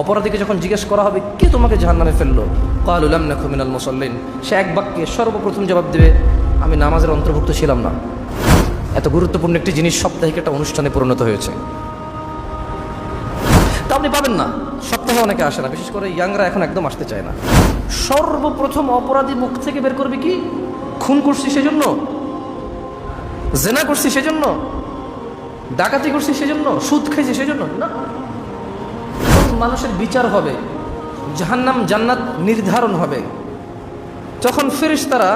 অপরাধীকে যখন জিজ্ঞেস করা হবে কে তোমাকে জাহান্নামে ফেললো, ক্বালু লাম নাকু মিনাল মুসাল্লিন, সে এক বাক্যে সর্বপ্রথম জবাব দেবে আমি নামাজের অন্তর্ভুক্ত ছিলাম না। এত গুরুত্বপূর্ণ একটি জিনিস সাপ্তাহিক একটা অনুষ্ঠানে পরিণত হয়েছে। তা আপনি পাবেন না, সপ্তাহে অনেকে আসে না, বিশেষ করে ইয়াংরা এখন একদম আসতে চায় না। সর্বপ্রথম অপরাধী মুখ থেকে বের করবে কি, খুন করছি সেজন্য, জেনা করছি সেজন্য, ডাকাতি করছি সেজন্য, সুদ খাইছি সেজন্য না। মানুষের বিচার হবে, জাহান্নাম জান্নাত নির্ধারণ হবে। যখন ফেরেশতারা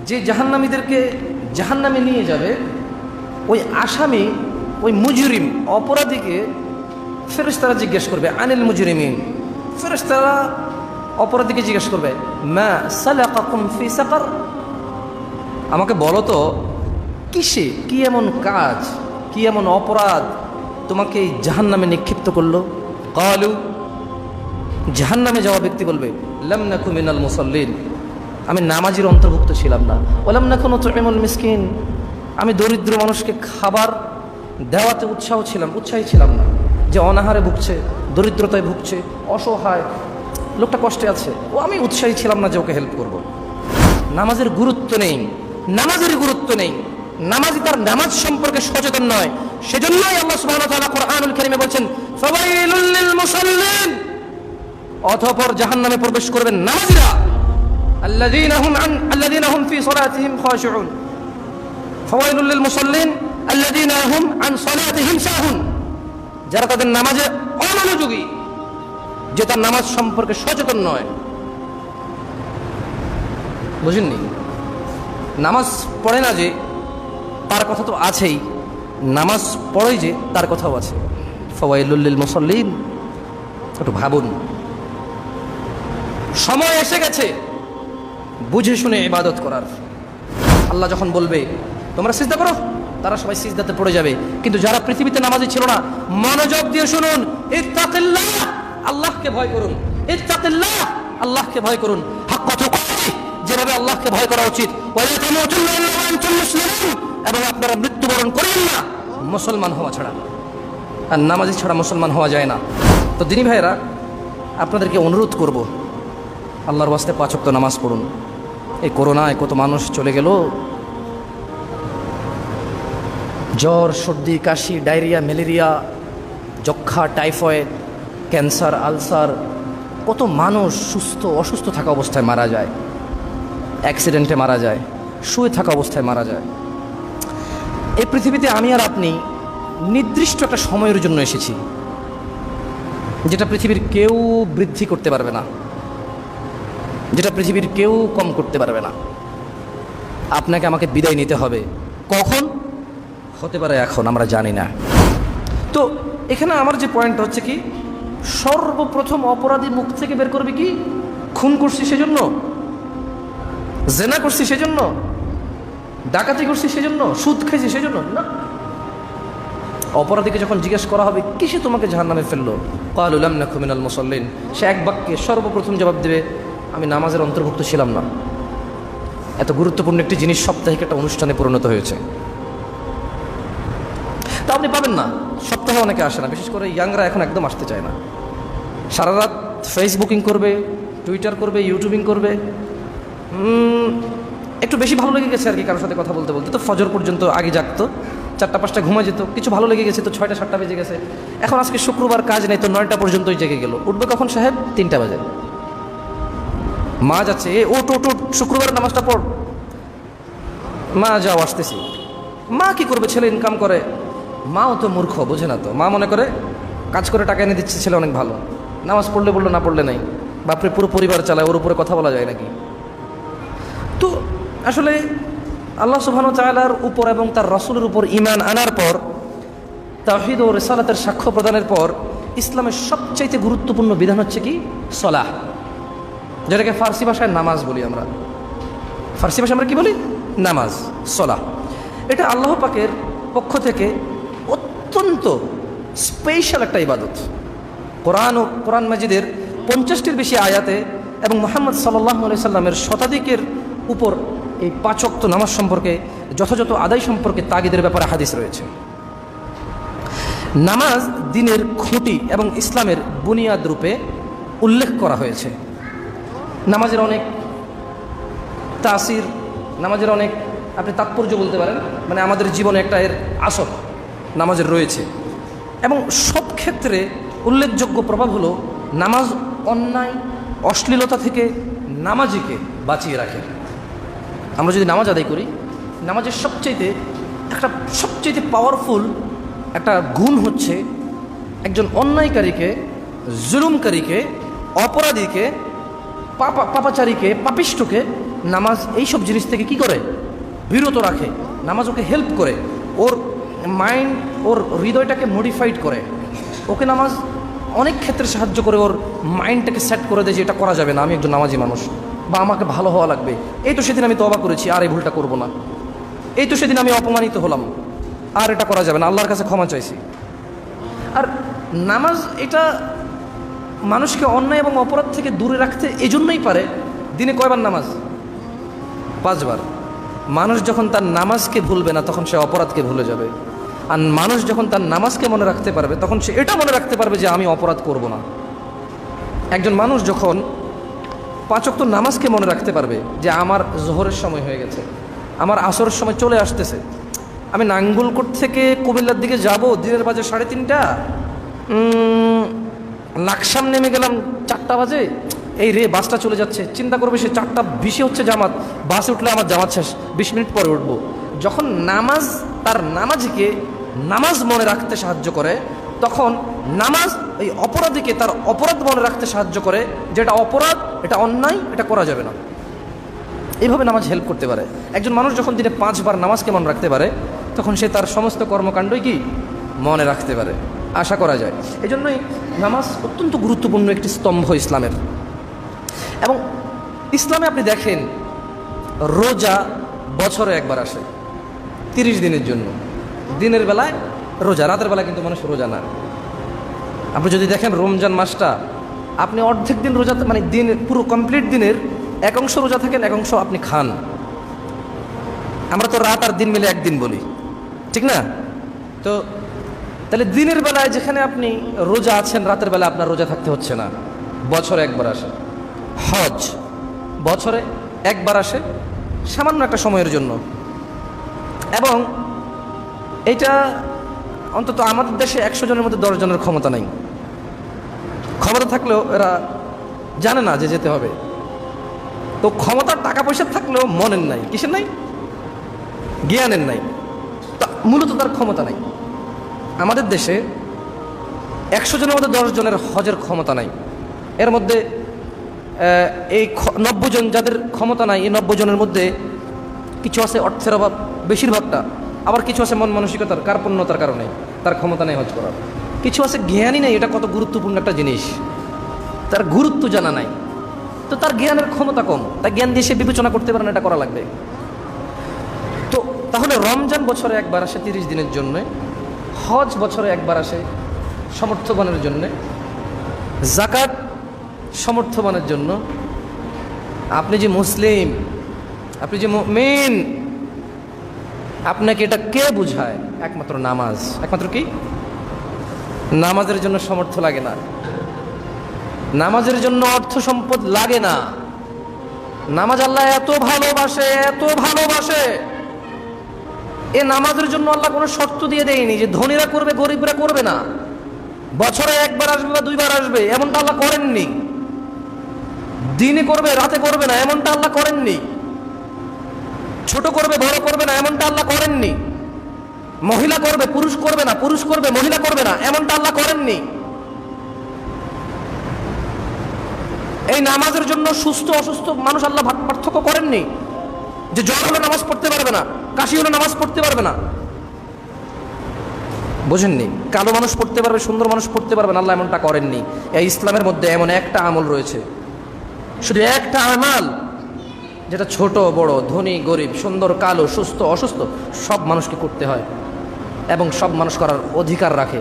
যে জাহান্নামীদেরকে জাহান্নামে নিয়ে যাবে, ওই আসামি, ওই মুজরিম অপরাধীকে ফেরেশতারা জিজ্ঞেস করবে আনিল মুজরিমিন, ফেরেশতারা অপরাধীকে জিজ্ঞেস করবে মা সালাকাকুম ফি সাকার, আমাকে বলো তো কিসে, কি এমন কাজ, কি এমন অপরাধ তোমাকে এই জাহান্নামে নিক্ষিপ্ত করলো। ক্বালু, জাহান্নামে যাওয়া ব্যক্তি বলবে লাম নাকু মিনাল মুসাল্লিন, আমি নামাজির অন্তর্ভুক্ত ছিলাম না। ওয়ালাম নাকু নুতঈমুল মিসকিন, আমি দরিদ্র মানুষকে খাবার দেওয়াতে উৎসাহী ছিলাম না। যে অনাহারে ভুগছে, দরিদ্রতায় ভুগছে, অসহায় লোকটা কষ্টে আছে, ও আমি উৎসাহী ছিলাম না যে ওকে হেল্প করব। নামাজের গুরুত্ব নেই, নামাজের গুরুত্ব নেই, নামাজি তার নামাজ সম্পর্কে সচেতন নয়। সেজন্যই আল্লাহ সুবহানাহু ওয়া তাআলা কুরআনুল কারীমে বলেছেন ফাওয়াইলুল লিল মুসাল্লিন, অতঃপর জাহান্নামে প্রবেশ করবেন নামাজীরা, আল্লাযীনা হুম ফি সালাতিহিম খাশিউন, ফাওয়াইলুল লিল মুসাল্লিন আল্লাযীনা হুম আন সালাতিহিম সাহুন, যারা তাদের নামাজে অমনোযোগী, যে তার নামাজ সম্পর্কে সচেতন নয়। বুঝেননি? নামাজ পড়ে না যে তার কথা তো আছেই, নামাজ পড়ে যে তার কথাও আছে। ফাওয়াইলুল লিল মুসাল্লিন, একটু ভাবুন, সময় এসে গেছে বুঝে শুনে ইবাদত করার। আল্লাহ যখন বলবে তোমরা সিজদা করো, তারা সবাই সিজদাতে পড়ে যাবে। কিন্তু যারা পৃথিবীতে নামাজি ছিল না, মনোযোগ দিয়ে শুনুন, ইত্তাকিল্লাহ, আল্লাহকে ভয় করুন, ইত্তাকিল্লাহ, আল্লাহকে ভয় করুন, হাক্কা তুকাতিহি, যেভাবে আল্লাহকে ভয় করা উচিত। ওয়ালা তামুতুন্না ইল্লা ওয়া আনতুম মুসলিমুন, এবং আপনারা মৃত্যুবরণ করেন না মুসলমান হওয়া ছাড়া। আর নামাজি ছাড়া মুসলমান হওয়া যায় না। তো দিনী ভাইয়েরা, আপনাদেরকে অনুরোধ করব, আল্লাহর ওয়াস্তে 5 ওয়াক্ত নামাজ পড়ুন। এই করোনায় কত মানুষ চলে গেল, জ্বর, সর্দি, কাশি, ডায়রিয়া, ম্যালেরিয়া, যক্ষা, টাইফয়েড, ক্যান্সার, আলসার, কত মানুষ অসুস্থ থাকা অবস্থায় মারা যায়, অ্যাক্সিডেন্টে মারা যায়, শুয়ে থাকা অবস্থায় মারা যায়। এই পৃথিবীতে আমি আর আপনি নির্দিষ্ট একটা সময়ের জন্য এসেছি, যেটা পৃথিবীর কেউ বৃদ্ধি করতে পারবে না, যেটা পৃথিবীর কেউ কম করতে পারবে না। আপনাকে আমাকে বিদায় নিতে হবে। কখন হতে পারে এখন আমরা জানি না। তো এখানে আমার যে পয়েন্ট হচ্ছে কি, সর্বপ্রথম অপরাধী মুখ থেকে বের করবে কি, খুন করছি সেজন্য, জেনা করছি সেজন্য, ডাকাতি করছি সেজন্য, সুদ খাইছি সেজন্য না। অপরাধীকে যখন জিজ্ঞেস করা হবে কিসে তোমাকে জাহান্নামে ফেললো, ক্বালু লাম নাকু মিনাল মুসাল্লিন, সে এক বাক্যে সর্বপ্রথম জবাব দেবে আমি নামাজের অন্তর্ভুক্ত ছিলাম না। এত গুরুত্বপূর্ণ একটি জিনিস সাপ্তাহিক একটা অনুষ্ঠানে পরিণত হয়েছে। তা আপনি পাবেন না, সপ্তাহে অনেকে আসে না, বিশেষ করে ইয়াংরা এখন একদম আসতে চায় না। সারা রাত ফেসবুকিং করবে, টুইটার করবে, ইউটিউবিং করবে। একটু বেশি ভালো লেগে গেছে আর কি কারোর সাথে কথা বলতে বলতে, তো ফজর পর্যন্ত আগে জাগতো, 4টা-5টা ঘুমা যেত, কিছু ভালো লেগে গেছে তো 6টা-7টা বেজে গেছে। এখন আজকে শুক্রবার কাজ নেই, তো 9টা পর্যন্তই জেগে গেল। উঠবে কখন সাহেব? 3টা বাজে। মা যাচ্ছে, ওট, শুক্রবার নামাজটা পড়। মা যাও, আসতেছি। মা কি করবে, ছেলে ইনকাম করে। মাও তো মূর্খ, বোঝে না তো। মা মনে করে কাজ করে টাকা এনে দিচ্ছে, ছেলে অনেক ভালো, নামাজ পড়লে বললো, না পড়লে নাই। বাপরে পুরো পরিবার চালায়, ওর উপরে কথা বলা যায় নাকি? তো আসলে আল্লাহ সুবহানাহু ওয়া তাআলার উপর এবং তার রাসূলের উপর ঈমান আনার পর, তাওহীদ ও রিসালাতের সাক্ষ্য প্রদানের পর, ইসলামের সবচাইতে গুরুত্বপূর্ণ বিধান হচ্ছে কি, সালাহ, যেটাকে ফার্সি ভাষায় নামাজ বলি আমরা। ফার্সি ভাষায় আমরা কি বলি? নামাজ, সালাহ। এটা আল্লাহ পাকের পক্ষ থেকে অত্যন্ত স্পেশাল একটা ইবাদত। কোরআন মাজিদের 50টির বেশি আয়াতে এবং মুহাম্মদ সাল্লাল্লাহু আলাইহি সাল্লামের শতাধিকের উপর এই 5 ওয়াক্ত নামাজ সম্পর্কে, যথাযথ আদায় সম্পর্কে তাগিদের ব্যাপারে হাদিস রয়েছে। নামাজ দ্বীনের খুঁটি এবং ইসলামের বুনিয়াদ রূপে উল্লেখ করা হয়েছে। নামাজের অনেক তাসির, নামাজের অনেক আপনি তাৎপর্য বলতে পারেন, মানে আমাদের জীবনে একটা এর আসর নামাজের রয়েছে। এবং সব ক্ষেত্রে উল্লেখযোগ্য প্রভাব হলো নামাজ অন্যায় অশ্লীলতা থেকে নামাজিকে বাঁচিয়ে রাখে। আমরা যদি নামাজ আদায় করি, নামাজের সবচেয়ে পাওয়ারফুল একটা গুণ হচ্ছে একজন অন্যায়কারীকে, জুলুমকারীকে, অপরাধীকে, পাপাচারীকে, পাপিষ্ঠকে নামাজ এইসব জিনিস থেকে কি করে? বিরত রাখে। নামাজ ওকে হেল্প করে, ওর মাইন্ড, ওর হৃদয়টাকে মডিফাইড করে। ওকে নামাজ অনেক ক্ষেত্রে সাহায্য করে, ওর মাইন্ডটাকে সেট করে দেয় যে এটা করা যাবে না, আমি একজন নামাজি মানুষ, বা আমাকে ভালো হওয়া লাগবে। এই তো সেদিন আমি তওবা করেছি, আর এই ভুলটা করব না। এই তো সেদিন আমি অপমানিত হলাম, আর এটা করা যাবে না, আল্লাহর কাছে ক্ষমা চাইছি। আর নামাজ এটা মানুষকে অন্যায় এবং অপরাধ থেকে দূরে রাখতে এজন্যই পারে। দিনে কয়বার নামাজ? 5 বার। মানুষ যখন তার নামাজকে ভুলবে না, তখন সে অপরাধকে ভুলে যাবে। আর মানুষ যখন তার নামাজকে মনে রাখতে পারবে, তখন সে এটা মনে রাখতে পারবে যে আমি অপরাধ করব না। একজন মানুষ যখন 5 ওয়াক্ত নামাজকে মনে রাখতে পারবে যে আমার জোহরের সময় হয়ে গেছে, আমার আসরের সময় চলে আসতেছে, আমি নাঙ্গলকোট থেকে কুমিল্লার দিকে যাব, দিনের বাজে 3:30, লাকসাম নেমে গেলাম 4টা বাজে, এই রে বাসটা চলে যাচ্ছে, চিন্তা করবে সে 4:20 হচ্ছে জামাত, বাসে উঠলে আমার জামাত শেষ, 20 মিনিট পরে উঠবো। যখন নামাজ তার নামাজিকে নামাজ মনে রাখতে সাহায্য করে, তখন নামাজ এই অপরাধীকে তার অপরাধ মনে রাখতে সাহায্য করে, যেটা অপরাধ, এটা অন্যায়, এটা করা যাবে না। এইভাবে নামাজ হেল্প করতে পারে। একজন মানুষ যখন দিনে 5 বার নামাজকে মনে রাখতে পারে, তখন সে তার সমস্ত কর্মকাণ্ডই কি মনে রাখতে পারে, আশা করা যায়। এজন্যই নামাজ অত্যন্ত গুরুত্বপূর্ণ একটি স্তম্ভ ইসলামের। এবং ইসলামে আপনি দেখেন, রোজা বছরে একবার আসে 30 দিনের জন্য। দিনের বেলায় রোজা, রাতের বেলায় কিন্তু মানুষ রোজা না। আপনি যদি দেখেন রমজান মাসটা, আপনি অর্ধেক দিন রোজা, মানে দিন পুরো কমপ্লিট দিনের এক অংশ রোজা থাকেন, এক অংশ আপনি খান। আমরা তো রাত আর দিন মিলে একদিন বলি, ঠিক না? তো তাহলে দিনের বেলায় যেখানে আপনি রোজা আছেন, রাতের বেলায় আপনার রোজা থাকতে হচ্ছে না। বছরে একবার আসে হজ, বছরে একবার আসে সামান্য একটা সময়ের জন্য। এবং এটা অন্তত আমাদের দেশে 100 জনের মধ্যে 10 জনের ক্ষমতা নাই। ক্ষমতা থাকলেও এরা জানে না যে যেতে হবে। তো ক্ষমতার টাকা পয়সা থাকলেও মনের নাই, কিসের নাই? জ্ঞানের নাই। তা মূলত তার ক্ষমতা নাই। আমাদের দেশে 100 জনের মধ্যে 10 জনের হজের ক্ষমতা নাই। এর মধ্যে এই 90 জন যাদের ক্ষমতা নাই, এই 90 জনের মধ্যে কিছু আছে অর্থের অভাব, বেশিরভাগটা। আবার কিছু আছে মন মানসিকতার কার্পণ্যতার কারণে তার ক্ষমতা নেই হজ করার। কিছু আছে জ্ঞানই নেই, এটা কত গুরুত্বপূর্ণ একটা জিনিস, তার গুরুত্ব জানা নাই। তো তার জ্ঞানের ক্ষমতা কম, তাই জ্ঞান দিয়ে সে বিবেচনা করতে পারে না এটা করা লাগবে। তো তাহলে রমজান বছরে একবার আসে 30 দিনের জন্যে, হজ বছরে একবার আসে সমর্থবানের জন্যে, জাকাত সমর্থবানের জন্য। আপনি যে মুসলিম, আপনি যে মুমিন, আপনাকে এটা কে বুঝায়? একমাত্র নামাজ। একমাত্র কি? নামাজের জন্য সমর্থ লাগে না, নামাজের জন্য অর্থ সম্পদ লাগে না। নামাজ আল্লাহ এত ভালোবাসে, এত ভালোবাসে, এ নামাজের জন্য আল্লাহ কোনো শর্ত দিয়ে দেয়নি যে ধনীরা করবে গরিবরা করবে না, বছরে একবার আসবে বা 2 বার আসবে, এমনটা আল্লাহ করেননি। দিনে করবে রাতে করবে না, এমনটা আল্লাহ করেননি। ছোট করবে বড় করবে না, এমনটা আল্লাহ করেননি। মহিলা করবে পুরুষ করবে না, পুরুষ করবে মহিলা করবে না, এমনটা আল্লাহ করেননি। এই নামাজের জন্য সুস্থ অসুস্থ মানুষ আল্লাহ পার্থক্য করেননি, যে জ্বর হলে নামাজ পড়তে পারবে না, কাশি হলে নামাজ পড়তে পারবে না। বোঝেননি? কালো মানুষ পড়তে পারবে, সুন্দর মানুষ পড়তে পারবে না, আল্লাহ এমনটা করেননি। এই ইসলামের মধ্যে এমন একটা আমল রয়েছে, শুধু একটা আমাল, যেটা ছোট বড়, ধনী গরিব, সুন্দর কালো, সুস্থ অসুস্থ সব মানুষকে করতে হয় এবং সব মানুষ করার অধিকার রাখে।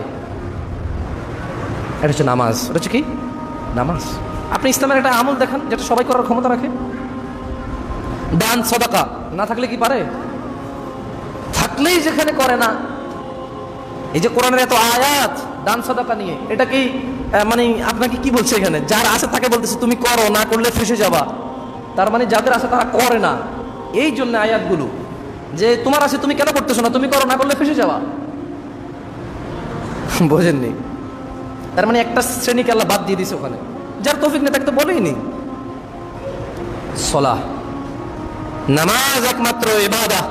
এটা হচ্ছে নামাজ। এটা হচ্ছে কি? নামাজ। আপনি ইসলামের একটা আমল দেখান যেটা সবাই করার ক্ষমতা রাখে। দান সাদাকা না থাকলে কি পারে? থাকলেই যেখানে করে না, এই যে কোরআনের এত আয়াত দান সাদাকা নিয়ে, এটা কি মানে আপনাকে কি বলছে এখানে? যার আছে তাকে বলতেছে তুমি করো, না করলে ফেসে যাবা। তার মানে যাদের আছে তারা করে না। এই জন্য আয়াতগুলো যে তোমার আছে তুমি কেন করতেছো না, তুমি করো, না করলে ফেসে যাবা। বোঝেননি? তার মানে একটা শ্রেণীকে আল্লাহ বাদ দিয়ে দিছে ওখানে। যার তৌফিক নেই তাকে তো বলেইনি। সলাহ, নামাজ একমাত্র ইবাদত,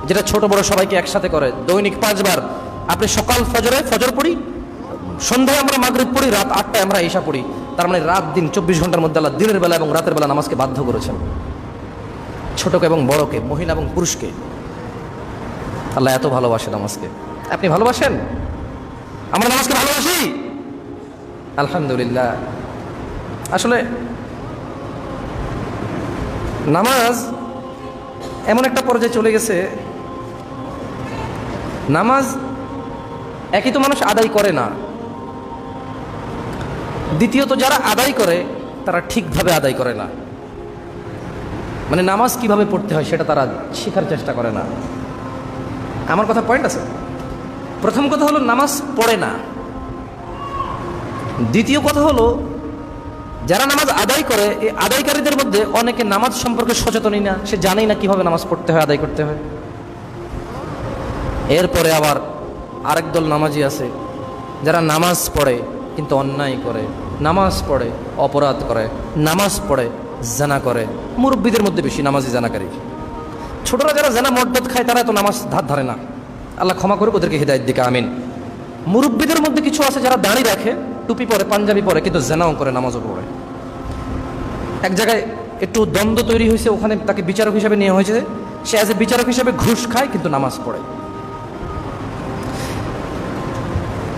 যেটা ছোট বড় সবাইকে একসাথে করে। দৈনিক 5 বার। আপনি সকাল ফজর পড়ি, সন্ধ্যায় আমরা মাগরিব পড়ি, রাত 8টায় আমরা ইশা পড়ি। তার মানে রাত দিন 24 ঘন্টার মধ্যে আল্লাহ দিনের বেলা এবং রাতের বেলা নামাজকে বাধ্য করেছেন, ছোটকে এবং বড়কে, মহিলা এবং পুরুষকে। আল্লাহ এত ভালোবাসে নামাজকে। আপনি ভালোবাসেন? আমরা নামাজকে ভালোবাসি আলহামদুলিল্লাহ। আসলে নামাজ এমন একটা পর্যায়ে চলে গেছে, নামাজ একই তো মানুষ আদায় করে না, দ্বিতীয়ত যারা আদায় করে তারা ঠিকভাবে আদায় করে না। মানে নামাজ কিভাবে পড়তে হয় সেটা তারা শেখার চেষ্টা করে না। আমার কথা পয়েন্ট আছে? প্রথম কথা হলো নামাজ পড়ে না। দ্বিতীয় কথা হলো যারা নামাজ আদায় করে, এই আদায়কারীদের মধ্যে অনেকে নামাজ সম্পর্কে সচেতনই না, সে জানেই না কিভাবে নামাজ পড়তে হয়, আদায় করতে হয়। এরপরে আবার আরেক দল নামাজি আছে যারা নামাজ পড়ে কিন্তু অন্যায় করে, নামাজ পড়ে অপরাধ করে, নামাজ পড়ে জানা করে। মুরব্বীদের মধ্যে বেশি নামাজি জানাকারী। ছোটরা যারা জানা মর্দত খায় তারা তো নামাজ ধার ধারে না। আল্লাহ ক্ষমা করে ওদেরকে হিদায়াত দিকে, আমিন। মুরব্বীদের মধ্যে কিছু আছে যারা দাড়ি রাখে, টুপি পরে, পাঞ্জাবি পরে, কিন্তু জানাও করে, নামাজও পড়ে। এক জায়গায় একটু দ্বন্দ্ব তৈরি হয়েছে, ওখানে তাকে বিচারক হিসেবে নেওয়া হয়েছে। সে অ্যাজ এ বিচারক হিসেবে ঘুষ খায় কিন্তু নামাজ পড়ে।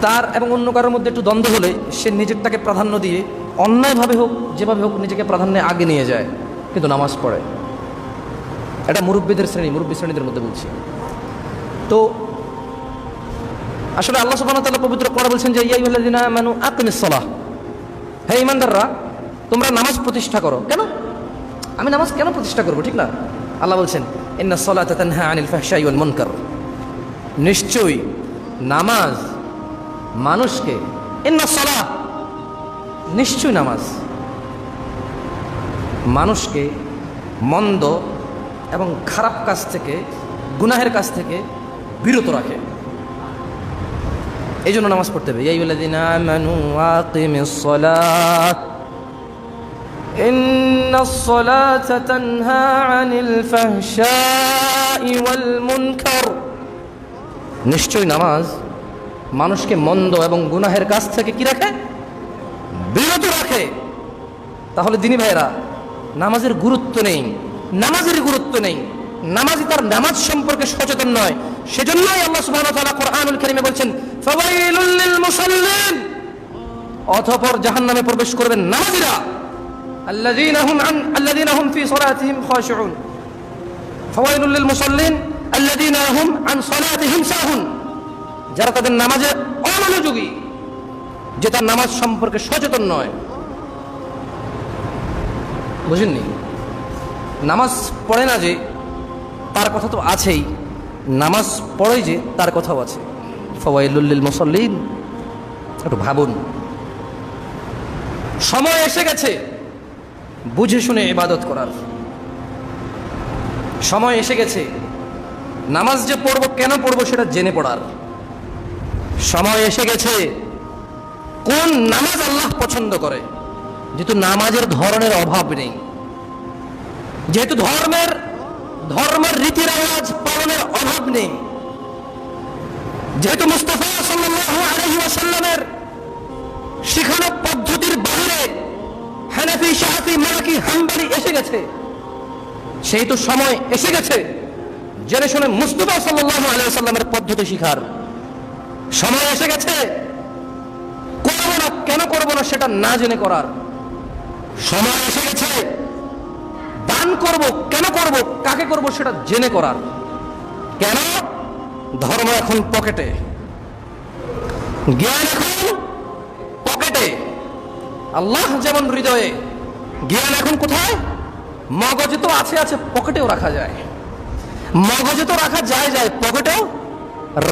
তার এবং অন্য কারোর মধ্যে একটু দ্বন্দ্ব হলে সে নিজেরটাকে প্রাধান্য দিয়ে অন্যায়ভাবে হোক যেভাবে হোক নিজেকে প্রাধান্যে আগে নিয়ে যায়, কিন্তু নামাজ পড়ে। এটা মুরব্বীদের শ্রেণী, মুরব্বী শ্রেণীদের মধ্যে বলছি। তো আসলে আল্লাহ সুবহানাহু ওয়া তাআলা পবিত্র কোরআনে বলছেন যে ইয়া আইয়ুহাল্লাযীনা আমানু আকিমিস সালাহ, হে ঈমানদাররা তোমরা নামাজ প্রতিষ্ঠা করো। কেন? আমি নামাজ কেন প্রতিষ্ঠা করব? ঠিক না? আল্লাহ বলছেন ইন্নাস সালাতা তানহা আনিল ফাহশাই ওয়াল মুনকার, নিশ্চয়ই নামাজ মানুষকে, ইন্নাস সালাহ, নিশ্চয়ই নামাজ মানুষকে মন্দ এবং খারাপ কাজ থেকে, গুনাহের কাজ থেকে বিরত রাখে। এই জন্য নামাজ পড়তে হবে। ইয়া আইয়ুহাল্লাযীনা আমানু আকিমিস সালাহ ইন্নাস সালাতা তানহা আনিল ফাহশাই ওয়াল মুনকার, নিশ্চয়ই নামাজ মানুষকে মন্দ এবং গুনাহের কাজ থেকে কি রাখে? বিরত রাখে। তাহলে দিনী ভাইরা, নামাজের গুরুত্ব নেই, নামাজের গুরুত্ব নেই, নামাজি তার নামাজ সম্পর্কে সচেতন নয়। সেজন্যই আল্লাহ সুবহানাহু ওয়া তাআলা কোরআনুল কারীমে বলছেন ফাওয়াইলুল লিল মুসাল্লিন, অতঃপর জাহান্নামে প্রবেশ করবেন নামাজীরা, আল্লাযীনা হুম ফি সালাতিহিম খাশিউন। ফাওয়াইলুল লিল মুসাল্লিন আল্লাযীনা হুম আন সালাতিহিম সাহুন, যারা তাদের নামাজে অমনোযোগী, যে তার নামাজ সম্পর্কে সচেতন নয়। বুঝেননি? নামাজ পড়ে না যে তার কথা তো আছেই, নামাজ পড়ে যে তার কথাও আছে। ফাওয়াইলুল লিল মুসাল্লিন, একটু ভাবুন। সময় এসে গেছে বুঝে শুনে ইবাদত করার। সময় এসে গেছে নামাজ যে পড়বো, কেন পড়বো সেটা জেনে পড়ার। সময় এসে গেছে কোন নামাজ আল্লাহ পছন্দ করে। যেহেতু নামাজের ধরনের অভাব নেই, যেহেতু ধর্মের রীতি রেওয়াজ পালনের অভাব নেই, যেহেতু মুস্তাফা সাল্লাল্লাহু আলাইহি ওয়াসাল্লামের শিখানো পদ্ধতির বাইরে হানাফি, শাফি, মালিকি, হাম্বলি এসে গেছে, সেই তো সময় এসে গেছে জেনে শুনে মুস্তাফা সাল্লাল্লাহু আলাইহি ওয়াসাল্লামের পদ্ধতি শিখার। সময় এসে গেছে করবো না, কেন করবো না সেটা না জেনে করার। সময় এসে গেছে দান করব, কেন করব, কাকে করব সেটা জেনে করার। কেন? ধর্ম এখন পকেটে, জ্ঞান এখন পকেটে। আল্লাহ যেমন হৃদয়ে, জ্ঞান এখন কোথায়? মগজে তো আছে, পকেটেও রাখা যায়। মগজে তো রাখা যায়, পকেটেও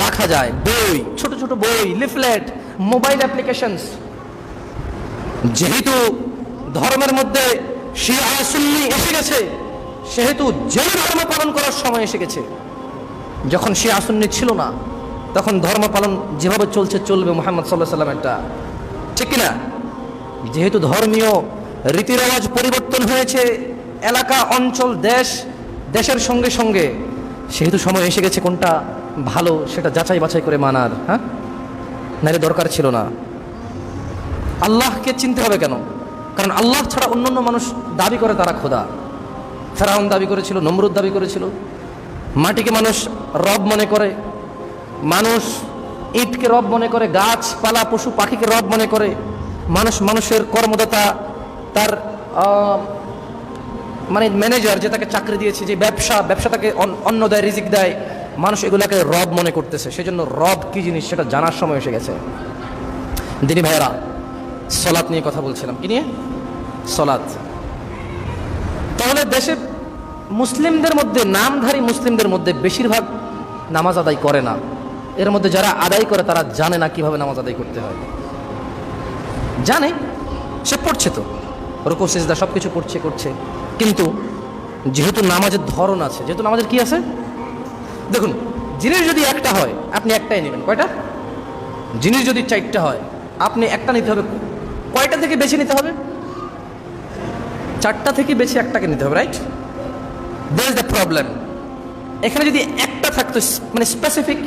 রাখা যায়, বই, ছোট ছোট বই, লিফলেট, মোবাইল অ্যাপ্লিকেশনস। যেহেতু ধর্মের মধ্যে শিয়া সুন্নি এসে গেছে, সেহেতু যে ধর্ম পালন করার সময় এসে গেছে। যখন শিয়া সুন্নি ছিল না, তখন ধর্ম পালন যেভাবে চলছে চলবে মুহাম্মদ সাল্লাল্লাহু আলাইহি ওয়াসাল্লামেরটা, ঠিক কিনা? যেহেতু ধর্মীয় রীতিরেওয়াজ পরিবর্তন হয়েছে, এলাকা, অঞ্চল, দেশের সঙ্গে সঙ্গে, সেহেতু সময় এসে গেছে কোনটা ভালো সেটা যাচাই বাছাই করে মানার। হ্যাঁ, নাইলে দরকার ছিল না। আল্লাহকে চিনতে হবে কেন? কারণ আল্লাহ ছাড়া অন্যান্য মানুষ দাবি করে তারা খোদা। ফেরাউন দাবি করেছিল, নমরুদ দাবি করেছিল। মাটিকে মানুষ রব মনে করে, মানুষ ইটকে রব মনে করে, গাছপালা পশু পাখিকে রব মনে করে, মানুষ মানুষের কর্মদাতা, তার মানে ম্যানেজার যে তাকে চাকরি দিয়েছে, যে ব্যবসা তাকে অন্ন দেয়, রিজিক দেয়, মানুষ এগুলাকে রব মনে করতেছে। সেজন্য রব কি জিনিস সেটা জানার সময় এসে গেছে। দিনী ভাইয়েরা, সলাৎ নিয়ে কথা বলছিলাম। কি নিয়ে? সলাৎ। তাহলে দেশে মুসলিমদের মধ্যে, নামধারী মুসলিমদের মধ্যে বেশিরভাগ নামাজ আদায় করে না। এর মধ্যে যারা আদায় করে তারা জানে না কিভাবে নামাজ আদায় করতে হয়। জানে, সে পড়ছে তো, রুকু সিজদা সব কিছু করছে, কিন্তু যেহেতু নামাজের ধরন আছে, যেহেতু নামাজের কি আছে, দেখুন, জিনিস যদি একটা হয় আপনি একটাই নেবেন। কয়টা? জিনিস যদি 4টা হয় আপনি একটা নিতে হবে। কয়টা থেকে বেছে নিতে হবে? 4টা থেকে বেছে একটাকে নিতে হবে, right? That is the problem. এখানে যদি একটা থাকতো, মানে স্পেসিফিক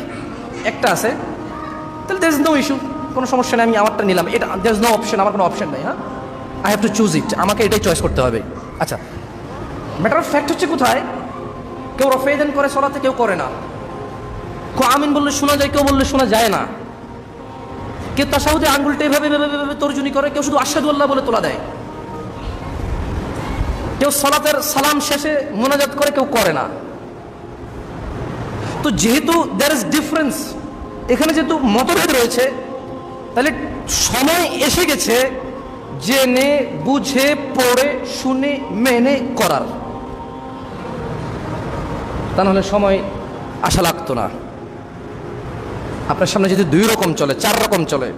একটা আছে, তাহলে দ্যার ইজ নো ইস্যু, কোনো সমস্যা নেই, আমি আমারটা নিলাম। এটা দ্যার ইজ নো অপশন, আমার কোনো অপশন নেই। হ্যাঁ, আই হ্যাভ টু চুজ ইট, আমাকে এটাই চয়েস করতে হবে। আচ্ছা, ম্যাটার অফ ফ্যাক্ট হচ্ছে কোথায়, কেউ রফেদান করে সলাতে, কেউ করে না। কেউ আমিন বললে শোনা যায়, কেউ বললে শোনা যায় না। কেউ তাশাহুদে আঙ্গুলটা এভাবে তর্জনী করে, কেউ শুধু আশহাদু আল্লাহ বলে তোলা দেয়। কেউ সলাতের সালাম শেষে মোনাজাত করে, কেউ করে না। তো যেহেতু দ্যার ইজ ডিফারেন্স, এখানে যেহেতু মতভেদ রয়েছে, তাহলে সময় এসে গেছে জেনে বুঝে পড়ে শুনে মেনে করার। তা নাহলে সময় আশা লাগতো না। আপনার সামনে যদি 2 রকম চলে, 4 রকম চলে,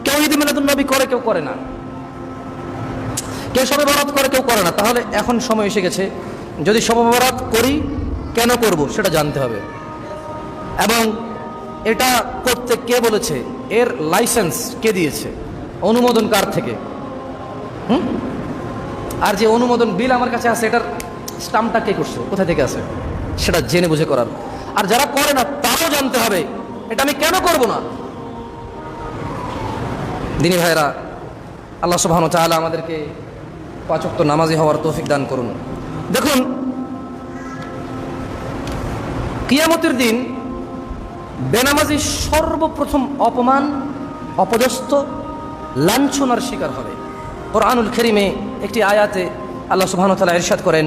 কেউ ঈদ মিলাদুন নবী করে, কেউ করে না, কেউ শবে বরাত করে, কেউ করে না, তাহলে এখন সময় এসে গেছে, যদি শবে বরাত করি কেন করব সেটা জানতে হবে, এবং এটা করতে কে বলেছে, এর লাইসেন্স কে দিয়েছে, অনুমোদন কার থেকে। আর যে অনুমোদন বিল আমার কাছে আছে, এটার স্টাম্পটা কে করছে, কোথা থেকে আছে, সেটা জেনে বুঝে করার। আর যারা করে না তারও জানতে হবে এটা আমি কেন করব না। দিনী ভাইরা, আল্লাহ সুবহানাহু ওয়া তাআলা আমাদেরকে 5 ওয়াক্ত নামাজি হওয়ার তৌফিক দান করুন। দেখুন, কিয়ামতের দিন বেনামাজি সর্বপ্রথম অপমান, অপদস্থ, লাঞ্ছনার শিকার হবে। কুরআনুল কারীমে একটি আয়াতে আল্লাহ সুবহানাহু ওয়া তাআলা ইরশাদ করেন,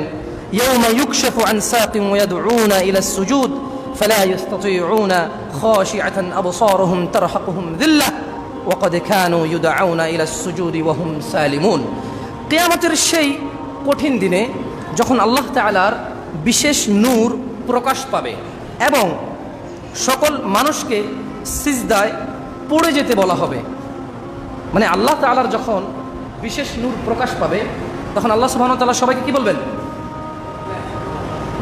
ইয়াউমা ইউকশাফু আন সাকিন ওয়া ইয়াদউনা ইলা সুজুদ ফালা ইস্তাতিউনা খাশিআতান আবসারুহুম তারহাকুহুম যিল্লাহ ওয়া ক্বাদ কানু ইউদআউনা ইলা সুজুদি ওয়া হুম সালিমুন। কিয়ামতের সেই কঠিন দিনে যখন আল্লাহ তাআলার বিশেষ নূর প্রকাশ পাবে এবং সকল মানুষকে সিজদায় পড়ে যেতে বলা হবে, মানে আল্লাহ তাআলার যখন বিশেষ নূর প্রকাশ পাবে তখন আল্লাহ সুবহানাহু ওয়া তাআলা সবাইকে কি বলবেন,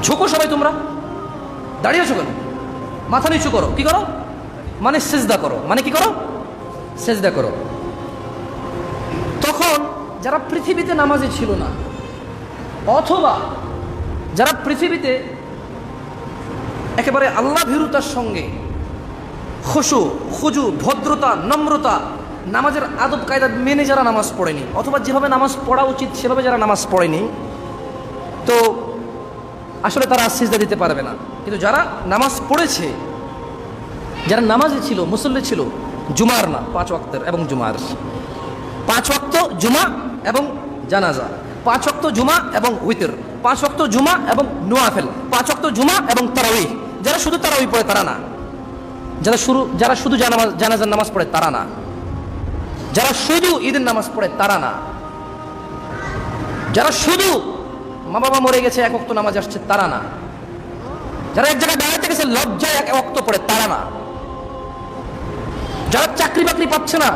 ঝুঁকো সবাই, তোমরা দাঁড়িয়ে আছো কেন, মাথা নিচু করো। কি করো? মানে সিজদা করো। মানে কি করো? সিজদা করো। তখন যারা পৃথিবীতে নামাজি ছিল না, অথবা যারা পৃথিবীতে একেবারে আল্লাহ ভীরুতার সঙ্গে খুশু, খুজু, ভদ্রতা, নম্রতা, নামাজের আদব কায়দা মেনে যারা নামাজ পড়েনি, অথবা যেভাবে নামাজ পড়া উচিত সেভাবে যারা নামাজ পড়েনি, তো আসলে তারা সিজদা দিতে পারবে না। কিন্তু যারা নামাজ পড়েছে, যারা নামাজে ছিল, মুসল্লি ছিল, জুমার না 5 ওয়াক্তের এবং জুমার, 5 ওয়াক্ত জুমা এবং জানাজা, 5 ওয়াক্ত জুমা এবং উইতর, 5 ওয়াক্ত জুমা এবং নওয়াফিল, 5 ওয়াক্ত জুমা এবং তারাউই। যারা শুধু তারাউই পড়ে তারা না, যারা শুধু জানাজার নামাজ পড়ে তারা না, যারা শুধু ঈদের নামাজ পড়ে তারা না, যারা শুধু মা বাবা মরে গেছে 1 ওয়াক্ত নামাজ আসছে তারা না, যারা এক জায়গায় দাঁড়াতে গেছে লজ্জায় এক ওয়াক্ত পড়ে, তারা না। যারা চাকরি বাকরি পাচ্ছে না,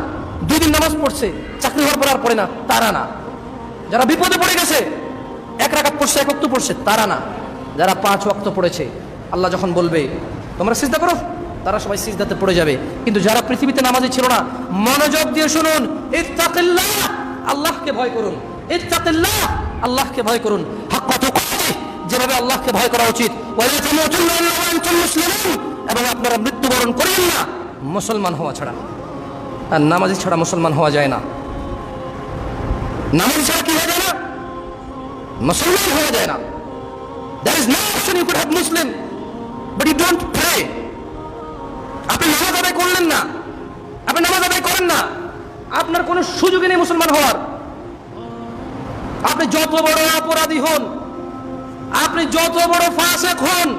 2 দিন নামাজ পড়ছে, চাকরি হওয়ার পর আর পড়ে না, তারা না। যারা বিপদে পড়ে গেছে, 1 রাকাত পড়ছে, 1 ওয়াক্ত পড়ছে, তারা না। যারা 5 ওয়াক্ত পড়েছে, আল্লাহ যখন বলবে তোমরা সিজদা করো, তারা সবাই সিজদাতে পড়ে যাবে। কিন্তু যারা পৃথিবীতে নামাজি ছিল না, মনোযোগ দিয়ে শুনুন, ইত্তাকিল্লাহ, আল্লাহকে ভয় করুন, ইত্তাকিল্লাহ, আল্লাহকে ভয় করুন, হাক্কা তুকাতিহ, যেভাবে আল্লাহকে ভয় করা উচিত। ওয়ালা তামুতুন্না ইল্লা ওয়া আনতুম মুসলিমুন, এবং আপনারা মৃত্যুবরণ করেন না মুসলমান হওয়া ছাড়া। আর নামাজি ছাড়া মুসলমান হওয়া যায় না। নামাজি ছাড়া কি হয়ে যায় না? মুসলমান হওয়া যায় না। There is no option you could have Muslim, but you don't pray. আপনি নামাজ আদায় করলেন না, আপনি নামাজ আদায় করেন না, আপনার কোনো সুযোগই নেই মুসলমান হওয়ার। আপনি যত বড় অপরাধী হন, আপনি যত বড় ফাসিক হন,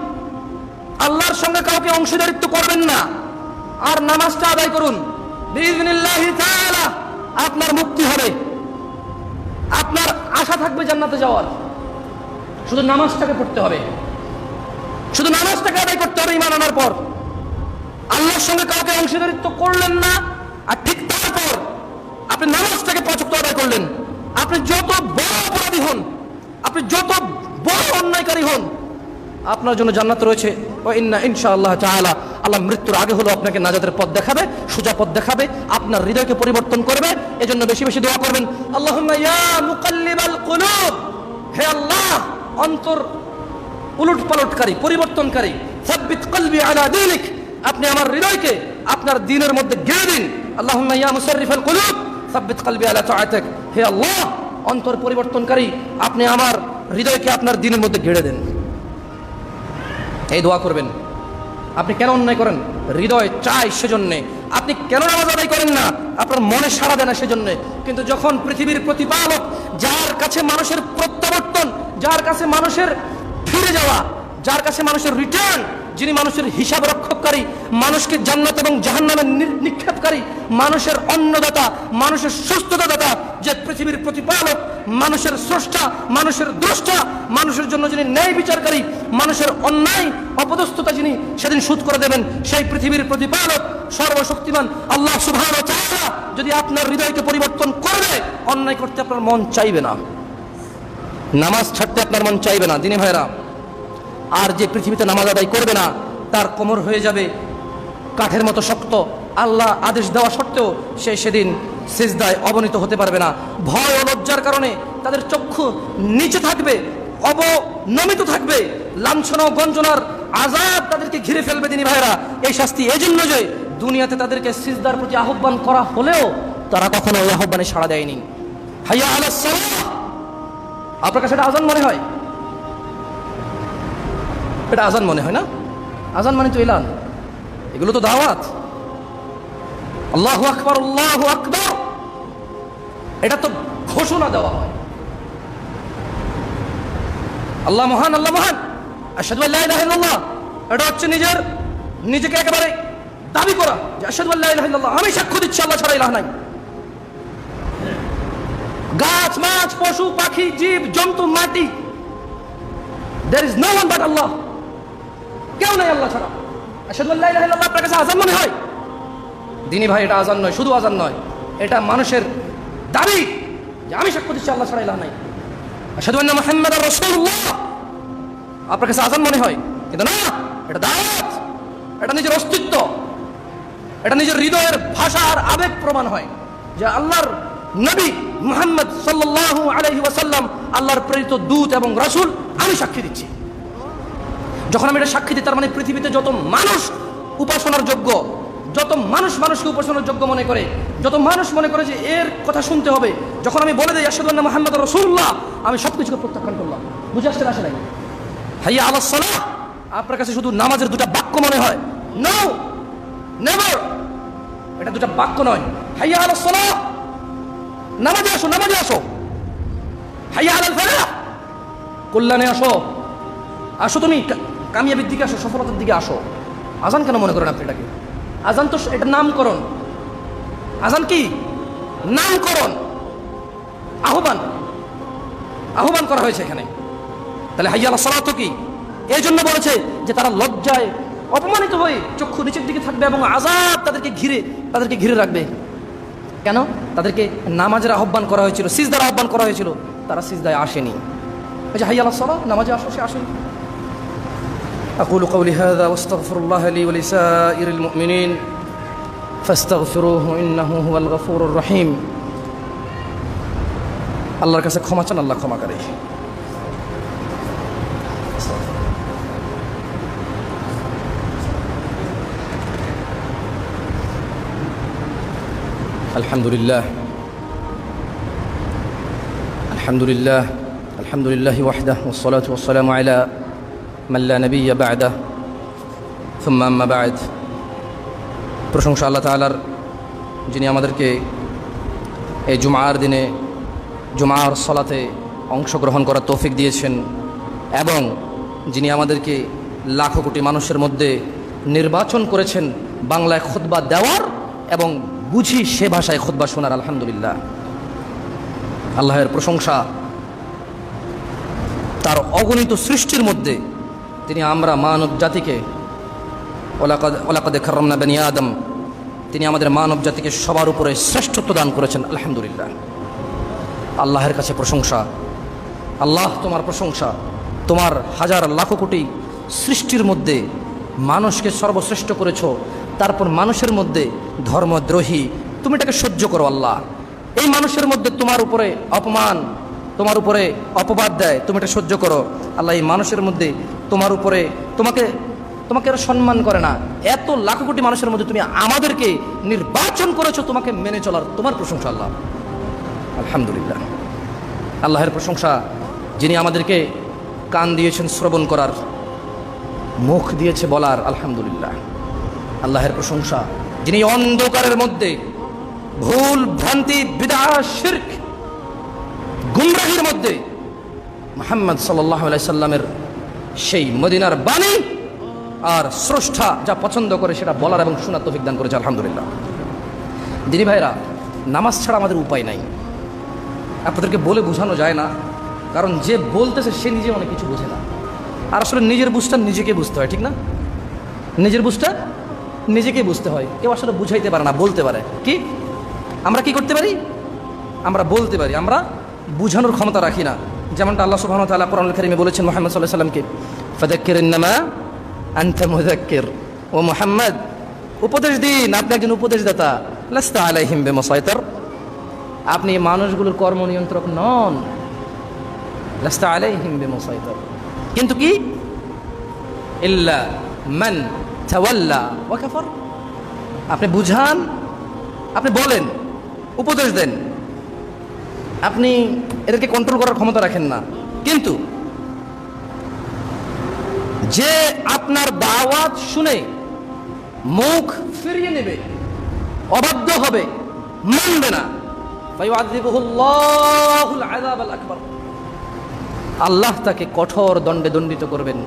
আল্লাহর সঙ্গে কাউকে অংশীদারিত্ব করবেন না, আর নামাজটা আদায় করুন, বিইজনিল্লাহি তাআলা আপনার মুক্তি হবে, আপনার আশা থাকবে জান্নাতে যাওয়ার। শুধু নামাজটাকে পড়তে হবে, শুধু নামাজটাকে আদায় করতে হবে ঈমান আনার পর। আল্লাহর সঙ্গে কাউকে অংশীদারিত্ব করলেন না, আর ঠিক তারপর আপনি নামাজটাকে 5 ওয়াক্ত আদায় করলেন। আপনি যত বড় অপরাধী হন, আপনি যত বড় অন্যায়কারী হন, আপনার জন্য জান্নাত রয়েছে। ও ইনশাআল্লাহ তাআলা আল্লাহ মৃত্যুর আগে হলো আপনাকে নাজাতের পথ দেখাবে, সোজা পথ দেখাবে, আপনার হৃদয়কে পরিবর্তন করবে। এজন্য বেশি বেশি দোয়া করবেন, আল্লাহুম্মা ইয়া মুকাল্লিবাল কুলুব, হে আল্লাহ অন্তর উলটপালটকারী, পরিবর্তনকারী, সাব্বিত কলবি আলা দীনিক, আপনি আমার হৃদয়কে আপনার দ্বীনের মধ্যে গেড়ে দিন। আল্লাহুম্মা ইয়া মুসাররিফাল কুলুব সাব্বিত কলবি আলা তাআতিক, হে আল্লাহ অন্তর পরিবর্তনকারী, আপনি আমার হৃদয়কে আপনার দ্বীনের মধ্যে গেড়ে দেন। এই দোয়া করবেন। আপনি কেন অন্যায় করেন? হৃদয় চায় সেজন্যে। আপনি কেন নামাজ আদায় করেন না? আপনার মনে সাড়া দেয় না সেজন্যে। কিন্তু যখন পৃথিবীর প্রতিপালক, যার কাছে মানুষের প্রত্যাবর্তন, যার কাছে মানুষের ফিরে যাওয়া, যার কাছে মানুষের রিটার্ন, যিনি মানুষের হিসাব রক্ষককারী, মানুষকে জান্নাত এবং জাহান্নামে নিক্ষেপকারী, মানুষের অন্নদাতা, মানুষের সুস্থতা দাতা, যে পৃথিবীর প্রতিপালক, মানুষের স্রষ্টা, মানুষের দ্রষ্টা, মানুষের জন্য যিনি ন্যায় বিচারকারী, মানুষের অন্যায় অপদস্থতা যিনি সেদিন শোধ করে দেবেন, সেই পৃথিবীর প্রতিপালক সর্বশক্তিমান আল্লাহ সুবহানাহু ওয়া তাআলা যদি আপনার হৃদয়কে পরিবর্তন করবে, অন্যায় করতে আপনার মন চাইবে না, নামাজ ছাড়তে আপনার মন চাইবে না। দিনী ভাইরা, আর যে পৃথিবীতে নামাজ আদায় করবে না, তার কোমর হয়ে যাবে কাঠের মতো শক্ত। আল্লাহ আদেশ দেওয়া সত্ত্বেও সে সেদিন সিজদায় অবনীত হতে পারবে না। ভয় ও লজ্জার কারণে তাদের চক্ষু নিচে থাকবে, অবনমিত থাকবে, লাঞ্ছনা ও গঞ্জনার আযাব তাদেরকে ঘিরে ফেলবে। দিনী ভাইরা, এই শাস্তি এজন্য যে দুনিয়াতে তাদেরকে সিজদার প্রতি আহ্বান করা হলেও তারা কখনো ওই আহ্বানে সাড়া দেয়নি। হাইয়া আলাস সালাহ, আপনার কাছে এটা আযান মনে হয়? এটা আজান মনে হয় না? আজান মানে তো এলান, এগুলো তো দাওয়াত। আল্লাহু আকবার, আল্লাহু আকবার, এটা তো ঘোষণা দেওয়া হয়, আল্লাহ মহান, আল্লাহ মহান, আশহাদু আল্লা ইলাহা ইল্লাল্লাহ। এটা হচ্ছে নিজেকে একেবারে দাবি করা যে আশহাদু আল্লা ইলাহা ইল্লাল্লাহ, আমি সাক্ষ্য দিচ্ছি আল্লাহ ছাড়া ইলাহ নাই। গাছ, মাছ, পশু, পাখি, জীব জন্তু, মাটি, there is no one but Allah, কেউ নাই আল্লাহ ছাড়া। আশহাদু আল্লা ইলাহা ইল্লাল্লাহ আপনার কাছে আযান মনে হয়? দিনী ভাই, এটা আযান নয়, শুধু আযান নয়, এটা মানুষের দাবি যে আমি সাক্ষ্য দিচ্ছি আল্লাহ ছাড়া ইলাহ নাই। আশহাদু আন্না মুহাম্মাদার রাসূলুল্লাহ আপনার কাছে আযান মনে হয়, কিন্তু না, এটা দাওয়াত, এটা নিজের অস্তিত্ব, এটা নিজের হৃদয়ের ভাষা আর আবেগ প্রমাণ হয় যে আল্লাহর নবী মুহাম্মদ সাল্লাল্লাহু আলাইহি ওয়াসাল্লাম আল্লাহর প্রেরিত দূত এবং রাসূল, আমি সাক্ষী দিচ্ছি। যখন আমি এটা সাক্ষী দিই, তার মানে পৃথিবীতে যত মানুষ উপাসনার যোগ্য, যত মানুষ মানুষকে উপাসনার যোগ্য মনে করে, যত মানুষ মনে করে যে এর কথা শুনতে হবে, যখন আমি বলে দিই আশহাদু আন্না মুহাম্মাদুর রাসূলুল্লাহ, আমি সবকিছুকে প্রত্যাখ্যান করলাম। বুঝে আসছে না? আসে নাই? হাইয়া আলাস সালাহ আপনার কাছে শুধু নামাজের 2টা বাক্য মনে হয়? নো, নেভার, এটা 2টা বাক্য নয়। হাইয়া আলাস সালাহ, নামাজে আসো, নামাজে আসো। হাইয়া আলাল ফালাহ, কল্যাণে আসো, আসো, তুমি কামিয়াবির দিকে আসো, সফলতার দিকে আসো। আজান কেন মনে করেন আপনি এটাকে? আজান তো এটা নামকরণ। আজান কি? নামকরণ, আহ্বান, আহ্বান করা হয়েছে এখানে। তাহলে হাইয়া আলাস সালাহ তো কি? এই জন্য বলেছে যে তারা লজ্জায় অপমানিত হয়ে চক্ষু নিচের দিকে থাকবে এবং আযাব তাদেরকে ঘিরে রাখবে। কেন? তাদেরকে নামাজের আহ্বান করা হয়েছিল, সিজদার আহ্বান করা হয়েছিল, তারা সিজদায় আসেনি। এই যে হাইয়া আলাস সালাহ, নামাজে আসো, সে আসেনি। আকুলু কওলি হাযা ওয়াস্তাগফিরুল্লাহ লি ওয়া লিসাইরিল মুমিনিন ফাস্তাগফিরুহু ইন্নাহু হুয়াল গফুরুর রহিম। আল্লাহর কাছে ক্ষমা চান, আল্লাহ ক্ষমাকারী। আলহামদুলিল্লাহ আলহামদুলিল্লাহ আলহামদুলিল্লাহি ওয়াহদাহু ওয়াসসালাতু ওয়াসসালামু আলা মান লা নাবিয়্যা বা'দাহু সুম্মা আম্মা বা'দ। প্রশংসা আল্লাহ তাআলার, যিনি আমাদেরকে এই জুমার দিনে জুমার সালাতে অংশগ্রহণ করার তৌফিক দিয়েছেন এবং যিনি আমাদেরকে লাখো কোটি মানুষের মধ্যে নির্বাচন করেছেন বাংলায় খুতবা দেওয়ার এবং বুঝি সে ভাষায় খুতবা শোনার। আলহামদুলিল্লাহ, আল্লাহের প্রশংসা। তার অগণিত সৃষ্টির মধ্যে তিনি আমরা মানব জাতিকে ওয়ালাকাদ কাররামনা বনি আদম, তিনি আমাদের মানব জাতিকে সবার উপরে শ্রেষ্ঠত্ব দান করেছেন। আলহামদুলিল্লাহ, আল্লাহের কাছে প্রশংসা। আল্লাহ, তোমার প্রশংসা। তোমার হাজার লাখো কোটি সৃষ্টির মধ্যে মানুষকে সর্বশ্রেষ্ঠ করেছ, তারপর মানুষের মধ্যে ধর্মদ্রোহী তুমি এটাকে সহ্য করো। আল্লাহ, এই মানুষের মধ্যে তোমার উপরে অপমান, তোমার উপরে অপবাদ দেয়, তুমি এটা সহ্য করো। আল্লাহ, এই মানুষের মধ্যে তোমার উপরে তোমাকে এরা সম্মান করে না, এত লাখো কোটি মানুষের মধ্যে তুমি আমাদেরকে নির্বাচন করেছো তোমাকে মেনে চলার, তোমার প্রশংসা আল্লাহ। আলহামদুলিল্লাহ, আল্লাহের প্রশংসা, যিনি আমাদেরকে কান দিয়েছেন শ্রবণ করার, মুখ দিয়েছে বলার। আলহামদুলিল্লাহ, আল্লাহের প্রশংসা, যিনি অন্ধকারের মধ্যে ভুল ভ্রান্তি বিদআত শিরক গুমরাহির মধ্যে মুহাম্মদ সাল্লাল্লাহু আলাইহি সাল্লামের সেই মদিনার বাণী আর স্রষ্টা যা পছন্দ করে সেটা বলার এবং শোনার তৌফিক দান করেছে। আলহামদুলিল্লাহ। দিনী ভাইরা, নামাজ ছাড়া আমাদের উপায় নাই। আপনাদেরকে বলে বোঝানো যায় না, কারণ যে বলতেছে সে নিজে অনেক কিছু বোঝে না। আর আসলে নিজের বুঝটা নিজেকে বুঝতে হয়, ঠিক না? নিজের বুঝটা নিজেকে বুঝতে হয়। কেউ আসলে বুঝাইতে পারে না, বলতে পারে। কি আমরা কি করতে পারি? আমরা বলতে পারি, আমরা বুঝানোর ক্ষমতা রাখি না। যেমনটা আল্লাহ সুবহানাহু ওয়া তাআলা কোরআনুল কারীমে বলেছেন মুহাম্মদ সাল্লাল্লাহু আলাইহি সাল্লামকে, ফাযাক্কির ইন্নামা আনতা মুযাক্কির, ও মুহাম্মদ উপদেশ দিন, আপনি একজন উপদেশদাতা। লাস্তা আলাইহিম বিমুসাইতির, আপনি মানুষগুলোর কর্ম নিয়ন্ত্রক নন। লাস্তা আলাইহিম বিমুসাইতির, কিন্তু কি ইল্লা মান তাওয়াল্লা ওয়া কাফার, আপনি বুঝান, আপনি বলেন, উপদেশ দেন, আপনি এদেরকে কন্ট্রোল করার ক্ষমতা রাখেন না। কিন্তু যে আপনার দাওয়াত শুনে মুখ ফিরিয়ে নেবে, অবাধ্য হবে, মানবে না, ফায়ুআযিবুহুল্লাহুল আযাবাল আকবার, আল্লাহ তাকে কঠোর দণ্ডে দণ্ডিত করবেন।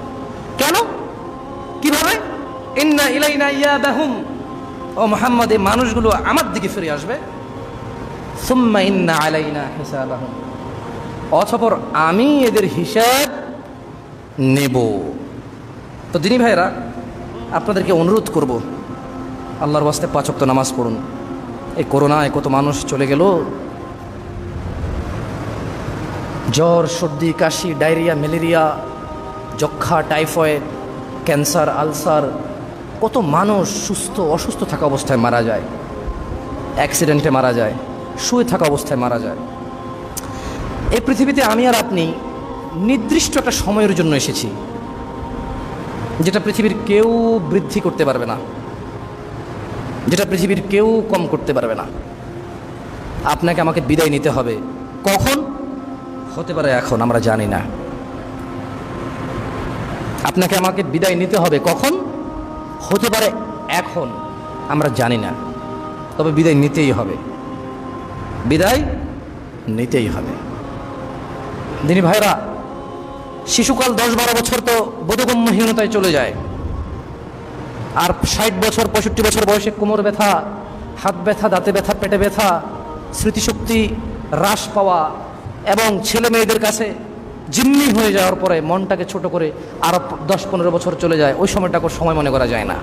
কেন? কিভাবে? ইন্না ইলাইনা ইয়াবাহুম, ও মুহাম্মদ, এই মানুষগুলো আমার দিকে ফিরে আসবে। সুম্মা ইন্না আলাইনা হিসাবাহুম, অতঃপর আমি এদের হিসাব নেব। তো দিনী ভাইরা, আপনাদেরকে অনুরোধ করব, আল্লাহর ওয়াস্তে 5 ওয়াক্ত নামাজ পড়ুন। এই করোনায় কত মানুষ চলে গেল, জ্বর, সর্দি, কাশি, ডায়রিয়া, ম্যালেরিয়া, যক্ষা, টাইফয়েড, ক্যান্সার, আলসার, কত মানুষ অসুস্থ থাকা অবস্থায় মারা যায়, অ্যাক্সিডেন্টে মারা যায়, শুয়ে থাকা অবস্থায় মারা যায়। এই পৃথিবীতে আমি আর আপনি নির্দিষ্ট একটা সময়ের জন্য এসেছি, যেটা পৃথিবীর কেউ বৃদ্ধি করতে পারবে না, যেটা পৃথিবীর কেউ কম করতে পারবে না। আপনাকে আমাকে বিদায় নিতে হবে। কখন? হতে পারে এখন, আমরা জানি না। আপনাকে আমাকে বিদায় নিতে হবে কখন? হতে পারে এখন, আমরা জানি না। তবে বিদায় নিতেই হবে, বিদায় নিতেই হবে। দিনী ভাইরা, শিশুকাল 10-12 বছর তো বোধগম্যহীনতায় চলে যায়, আর 60 বছর 65 বছর বয়সে কোমর ব্যথা, হাত ব্যথা, দাঁতে ব্যথা, পেটে ব্যথা, স্মৃতিশক্তি হ্রাস পাওয়া এবং ছেলে মেয়েদের কাছে জিম্মি হয়ে যাওয়ার পরে মনটাকে ছোট করে আরও 10-15 বছর চলে যায়, ওই সময়টাকে সময় মনে করা যায় না।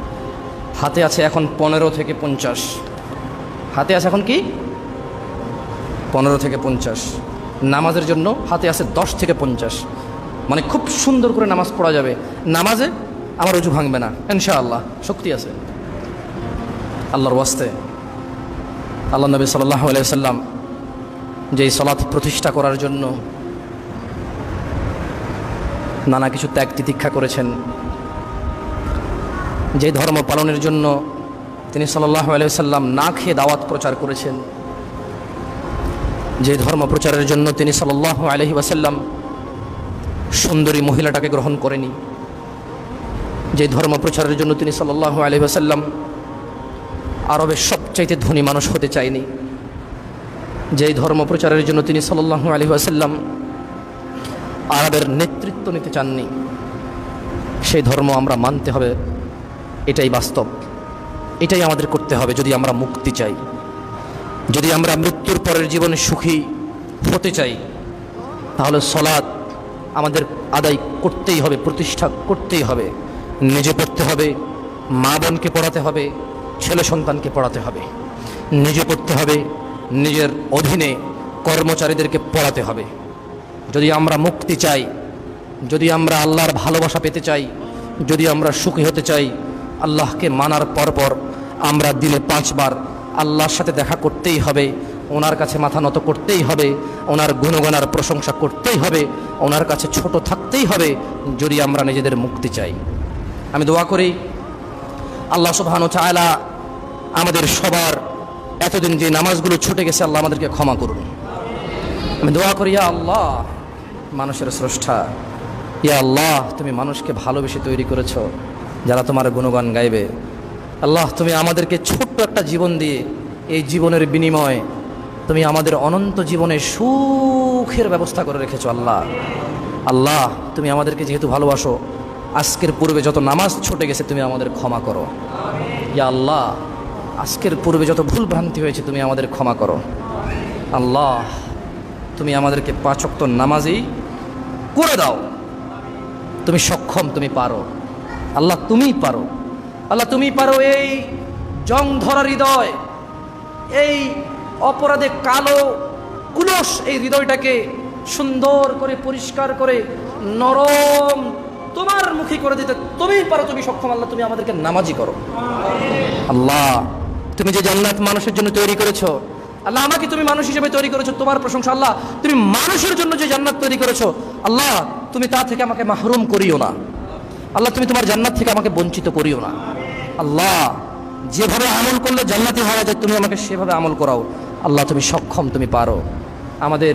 হাতে আছে এখন 15 থেকে 50, হাতে আছে এখন কি 15 থেকে 50। নামাজের জন্য হাতে আছে 10 থেকে 50, মানে খুব সুন্দর করে নামাজ পড়া যাবে। নামাজে আমার অজু ভাঙবে না ইনশাআল্লাহ, শক্তি আছে আল্লাহর ওয়াস্তে। আল্লাহ নবী সাল্লাল্লাহু আলাইহি সাল্লাম যেই সালাত প্রতিষ্ঠা করার জন্য নানা কিছু ত্যাগ তিতিক্ষা করেছেন, যে ধর্ম পালনের জন্য তিনি সাল্লাল্লাহু আলাইহি সাল্লাম না খেয়ে দাওয়াত প্রচার করেছেন, যে ধর্ম প্রচারের জন্য তিনি সাল্লাল্লাহু আলাইহি ওয়াসাল্লাম সুন্দরী মহিলাটাকে গ্রহণ করেনি, যে ধর্ম প্রচারের জন্য তিনি সাল্লাল্লাহু আলাইহি ওয়াসাল্লাম আরবের সবচাইতে ধনী মানুষ হতে চায়নি, যেই ধর্ম প্রচারের জন্য তিনি সাল্লাল্লাহু আলাইহি ওয়াসাল্লাম আরবের নেতৃত্ব নিতে চাননি, সেই ধর্ম আমরা মানতে হবে। এটাই বাস্তব, এটাই আমাদের করতে হবে যদি আমরা মুক্তি চাই, যদি আমরা মৃত্যুর পরের জীবনে সুখী হতে চাই। তাহলে সলাৎ আমাদের আদায় করতেই হবে, প্রতিষ্ঠা করতেই হবে। নিজে পড়তে হবে, মা বোনকে পড়াতে হবে, ছেলে সন্তানকে পড়াতে হবে। নিজে পড়তে হবে, নিজের অধীনে কর্মচারীদেরকে পড়াতে হবে। যদি আমরা মুক্তি চাই, যদি আমরা আল্লাহর ভালোবাসা পেতে চাই, যদি আমরা সুখী হতে চাই, আল্লাহকে মানার পরপর আমরা দিনে 5 বার আল্লাহর সাথে দেখা করতেই হবে, ওনার কাছে মাথা নত করতেই হবে, ওনার গুণগানার প্রশংসা করতেই হবে, ওনার কাছে ছোট থাকতেই হবে, যদি আমরা নিজেদের মুক্তি চাই। আমি দোয়া করি আল্লাহ সুবহানাহু ওয়া তাআলা আমাদের সবার এতদিন যে নামাজগুলো ছুটে গেছে আল্লাহ আমাদেরকে ক্ষমা করুন। আমি দোয়া করি, ইয়া আল্লাহ মানুষের স্রষ্টা, ইয়া আল্লাহ তুমি মানুষকে ভালোবেসে তৈরি করেছো যারা তোমার গুণগান গাইবে। আল্লাহ তুমি আমাদেরকে ছোট্ট একটা জীবন দিয়ে, এই জীবনের বিনিময়ে তুমি আমাদের অনন্ত জীবনে সুখের ব্যবস্থা করে রেখেছো। আল্লাহ আল্লাহ তুমি আমাদেরকে যেহেতু ভালোবাসো, আজকের পূর্বে যত নামাজ ছুটে গেছে তুমি আমাদের ক্ষমা করো। ইয়া আল্লাহ আজকের পূর্বে যত ভুল ভ্রান্তি হয়েছে তুমি আমাদের ক্ষমা করো। আল্লাহ তুমি আমাদেরকে 5 ওয়াক্ত নামাজই করে দাও। তুমি সক্ষম, তুমি পারো। আল্লাহ তুমি পারো, আল্লাহ তুমি পারো। এই জং ধরা হৃদয়, এই অপরাধে কালো কুলস এই হৃদয়টাকে সুন্দর করে পরিষ্কার করে নরম তোমার মুখী করে দিতে তুমিই পারো, তুমি সক্ষম। আল্লাহ তুমি আমাদেরকে নামাজি করো। আল্লাহ তুমি যে জান্নাত মানুষের জন্য তৈরি করেছো, আল্লাহ আমাকে তুমি মানুষ হিসেবে তৈরি করেছো, তোমার প্রশংসা। আল্লাহ তুমি মানুষের জন্য যে জান্নাত তৈরি করেছো, আল্লাহ তুমি তা থেকে আমাকে মাহরুম করিও না। আল্লাহ তুমি তোমার জান্নাত থেকে আমাকে বঞ্চিত করিও না। আল্লাহ যেভাবে আমল করলে জান্নাতি হওয়া যায় তুমি আমাকে সেভাবে আমল করাও। আল্লাহ তুমি সক্ষম, তুমি পারো। আমাদের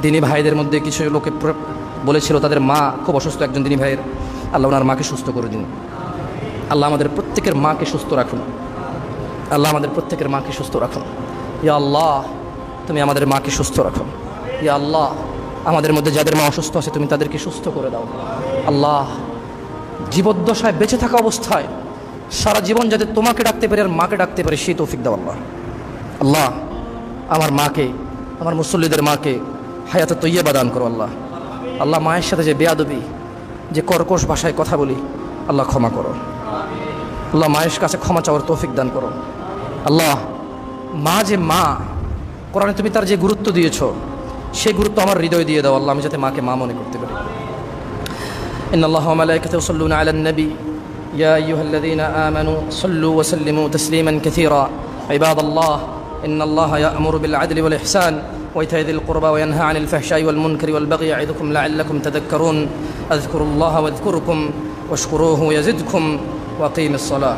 দিনী ভাইদের মধ্যে কিছু লোকে বলেছিল তাদের মা খুব অসুস্থ, একজন দিনী ভাইয়ের। আল্লাহ ওনার মাকে সুস্থ করে দিন। আল্লাহ আমাদের প্রত্যেকের মাকে সুস্থ রাখুন। আল্লাহ আমাদের প্রত্যেকের মাকে সুস্থ রাখুন। ইয়া আল্লাহ তুমি আমাদের মাকে সুস্থ রাখুন। ইয়া আল্লাহ আমাদের মধ্যে যাদের মা অসুস্থ আছে তুমি তাদেরকে সুস্থ করে দাও। আল্লাহ জীবদ্দশায় বেঁচে থাকা অবস্থায় সারা জীবন যাতে তোমাকে ডাকতে পারে আর মাকে ডাকতে পারে সেই তৌফিক দাও। আল্লাহ আল্লাহ আমার মাকে, আমার মুসল্লিদের মাকে হায়াতে তৈয়বা দান করো। আল্লাহ আল্লাহ মায়ের সাথে যে বেয়াদবি, যে কর্কশ ভাষায় কথা বলি, আল্লাহ ক্ষমা করো। আল্লাহ মায়ের কাছে ক্ষমা চাওয়ার তৌফিক দান করো। আল্লাহ মা যে মা, কোরআনে তুমি তার যে গুরুত্ব দিয়েছো সেই গুরুত্ব আমার হৃদয়ে দিয়ে দাও। আল্লাহ আমি যাতে মাকে মা মনে করতে পারি। ইন্নাল্লাহা ওয়া মালাইকাতাহু ইউসাল্লুনা আলান নবী ইয়া আইয়ুহাল্লাযীনা আমানু সাল্লু ওয়া সাল্লিমু তাসলিমান কাসীরা। ইবাদাল্লাহ ইন্নাল্লাহা ইয়া'মুরু বিল আদলি ওয়াল ইহসান ওয়া ইতা'i যিল কুরবা ওয়া ইয়ানহা আনিল ফাহশাই ওয়াল মুনকারি ওয়াল বাগyi ইয়া'iদুকুম লা'আল্লাকুম তাযাক্কারুন। আযকুরুল্লাহা ওয়াযকুরুকুম ওয়াশকুরুহু ইয়াজিদকুম ওয়া আকিমিস সালাহ।